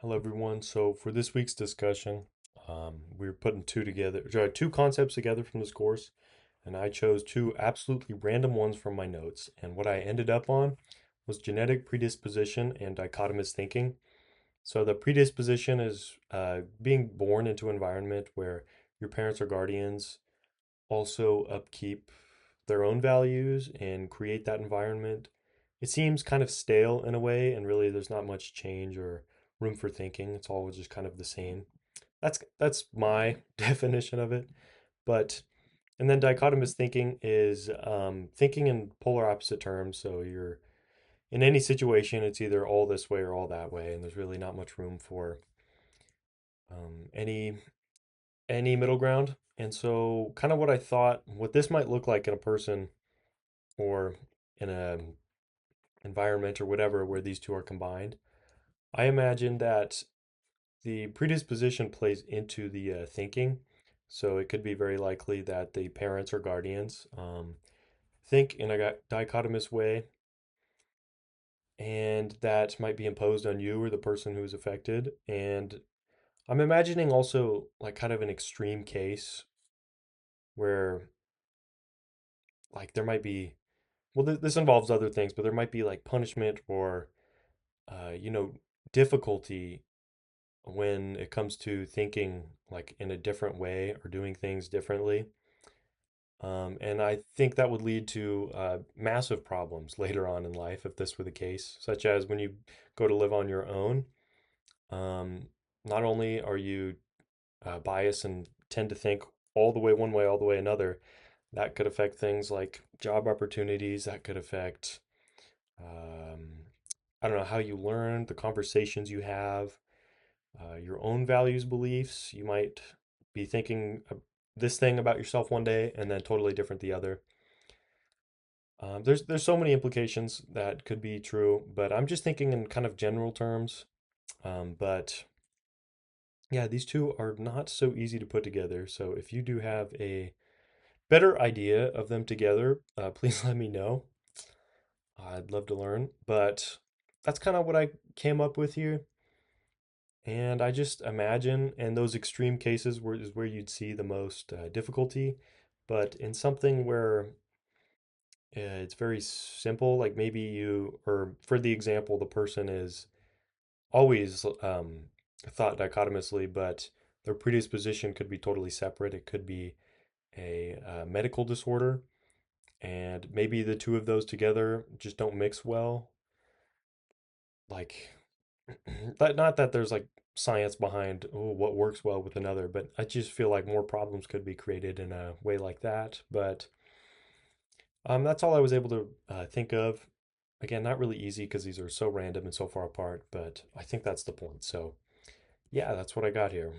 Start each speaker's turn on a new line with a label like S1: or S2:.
S1: Hello, everyone. So for this week's discussion, we're putting two concepts together from this course, and I chose two absolutely random ones from my notes. And what I ended up on was genetic predisposition and dichotomous thinking. So the predisposition is being born into an environment where your parents or guardians also upkeep their own values and create that environment. It seems kind of stale in a way, and really there's not much change or room for thinking. It's all just kind of the same. That's my definition of it. But and then dichotomous thinking is thinking in polar opposite terms. So you're in any situation, it's either all this way or all that way, and there's really not much room for any middle ground. And so, kind of what I thought, what this might look like in a person or in a environment or whatever where these two are combined. I imagine that the predisposition plays into the thinking. So it could be very likely that the parents or guardians think in a dichotomous way, and that might be imposed on you or the person who's affected. And I'm imagining also like kind of an extreme case where like there might be, well, this involves other things, but there might be like punishment or, uh, you know, difficulty when it comes to thinking like in a different way or doing things differently. And I think that would lead to massive problems later on in life if this were the case, such as when you go to live on your own. Um, Not only are you biased and tend to think all the way one way, all the way another, that could affect things like job opportunities, that could affect, um, I don't know, how you learn, the conversations you have, your own values, beliefs. You might be thinking this thing about yourself one day and then totally different the other. There's so many implications that could be true, but I'm just thinking in kind of general terms. But yeah, these two are not so easy to put together. So if you do have a better idea of them together, please let me know. I'd love to learn. But that's kind of what I came up with here. And I just imagine, and those extreme cases where is where you'd see the most difficulty. But in something where it's very simple, like maybe you, or for the example, the person is always thought dichotomously, but their predisposition could be totally separate. It could be a medical disorder, and maybe the two of those together just don't mix well. Like, not that there's like science behind what works well with another, but I just feel like more problems could be created in a way like that. But that's all I was able to think of. Again, not really easy because these are so random and so far apart, but I think that's the point. So, yeah, that's what I got here.